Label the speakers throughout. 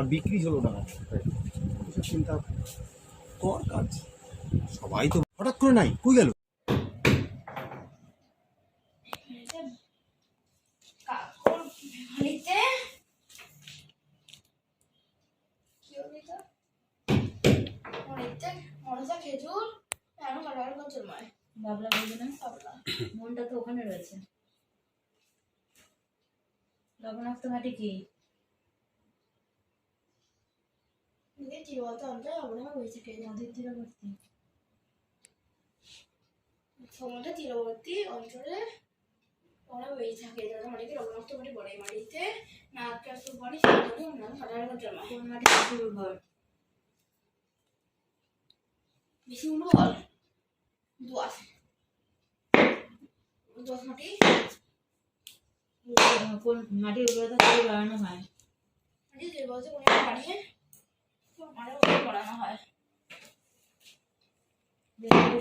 Speaker 1: আর বিক্রি হলো না, এসব চিন্তা কর কাজ। সবাই তো হঠাৎ করে নাই, কই গেল?
Speaker 2: খেজুর বাবলা বলবে না, মনটা তো ওখানে রয়েছে। লবণাক্ত মাটি কি নদীর তীরবর্তী সমুদ্রের তীরবর্তী অঞ্চলে বেড়ে থাকে, যারা মাটিকে লবণাক্ত মাটি বলে। মাটিতে পানি সাধারণত জমা। কোন মাটি বেশি উর্বর? বেশি উর্বর দোআঁশ। দোআঁশ মাটি। কোন মাটির উর্বরতা কিভাবে বাড়ানো হয়? মাটির উর্বরতা বাড়িয়ে বাড়ানো হয়।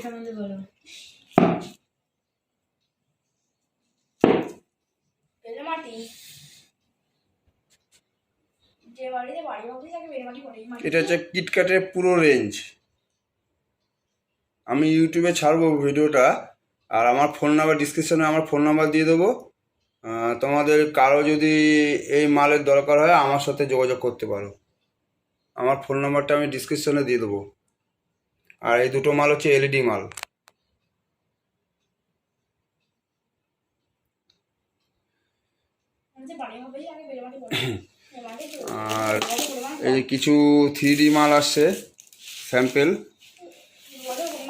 Speaker 2: সম্বন্ধে বলো। বেলে মাটি, যে বাড়িতে বাড়ি বাড়ি থাকে বেলে মাটি বলে।
Speaker 3: এটা হচ্ছে কিটক্যাটের পুরো রেঞ্জ। আমি ইউটিউবে ছাড়বো ভিডিওটা, আর আমার ফোন নাম্বার ডিসক্রিপশনে আমার ফোন নাম্বার দিয়ে দেবো। তোমাদের কারো যদি এই মালের দরকার হয় আমার সাথে যোগাযোগ করতে পারো। আমার ফোন নাম্বারটা আমি ডিসক্রিপশনে দিয়ে দেবো। আর এই দুটো মাল হচ্ছে এলইডি মাল। আর এই কিছু 3D মাল আসছে স্যাম্পেল,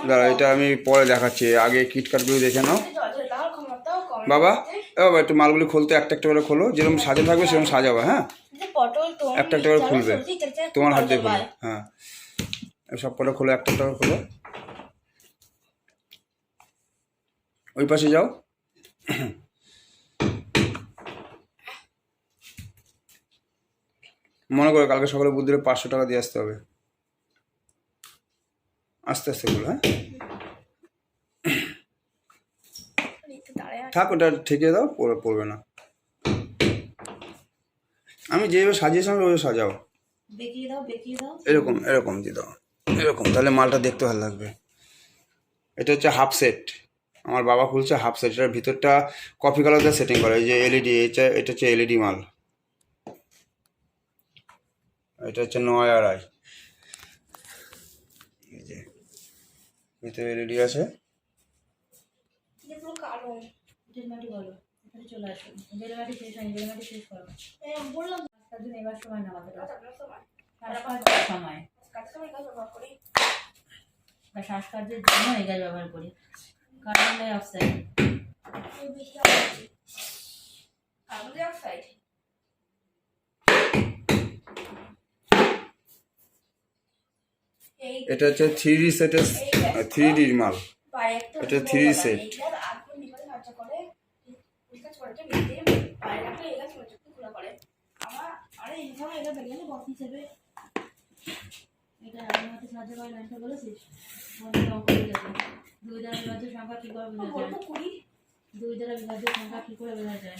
Speaker 3: দাঁড়া এটা আমি পরে দেখাচ্ছি, আগে কিটকাটগুলো দেখে নাও। বাবা বাবা একটু মালগুলি খুলতে একটা একটা করে খোলো, যেরকম সাজা থাকবে সেরকম সাজাবে। হ্যাঁ, একটা একটা করে খুলবে, তোমার হাত দিয়ে খুলবে। হ্যাঁ, সব কটা খোলো, একটা একটা করে খোলো। ওই পাশে যাও। মনে করো কালকে সকালে বুদ্ধিরে 500 টাকা দিয়ে আসতে হবে। আস্তে আস্তে বলো। হ্যাঁ, থাক, ওটা ঠেকিয়ে দাও, পড়বে না। আমি যেভাবে সাজিয়েছিলাম ওইভাবে সাজাও, এরকম এরকম দিয়ে দাও, এরকম, তাহলে মালটা দেখতে ভালো লাগবে। এটা হচ্ছে হাফ সেট, আমার বাবা খুলছে হাফ সেট। এটার ভিতরটা কফি কালার দিয়ে সেটিং করা, এই যে এলইডি, এটা হচ্ছে এলইডি মাল। এটা হচ্ছে 9 এই যে ভিতরে এলইডি আছে।
Speaker 2: শ্বাসকার্যের জন্য এই গাছ ব্যবহার করি। কার্বন ডাই অক্সাইড,
Speaker 3: এটা হচ্ছে 3D সেটের 3D মাল। এটা 3D সেট।
Speaker 2: এটা আমাকে সাহায্য করে লাইনটা বলেছিস? দুই দ্বারা বিভাজ্য সংখ্যা কি করে বোঝা যায়? দুই দ্বারা বিভাজ্য সংখ্যা কি করে বোঝা যায়?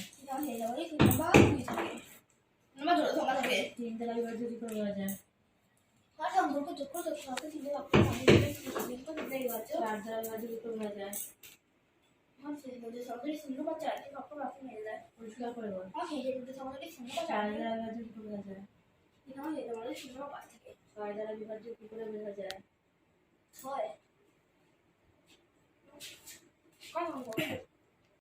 Speaker 2: 3 দ্বারা বিভাজ্য কি করে বোঝা যায়? 4 দ্বারা বিভাজ্য কি করে বোঝা যায়? পরিষ্কার করে বল। 4 দ্বারা বিভাজ্য কি করে বোঝা যায়? 6 দ্বারা বিভাজ্য কি করে বোঝা যায়? 6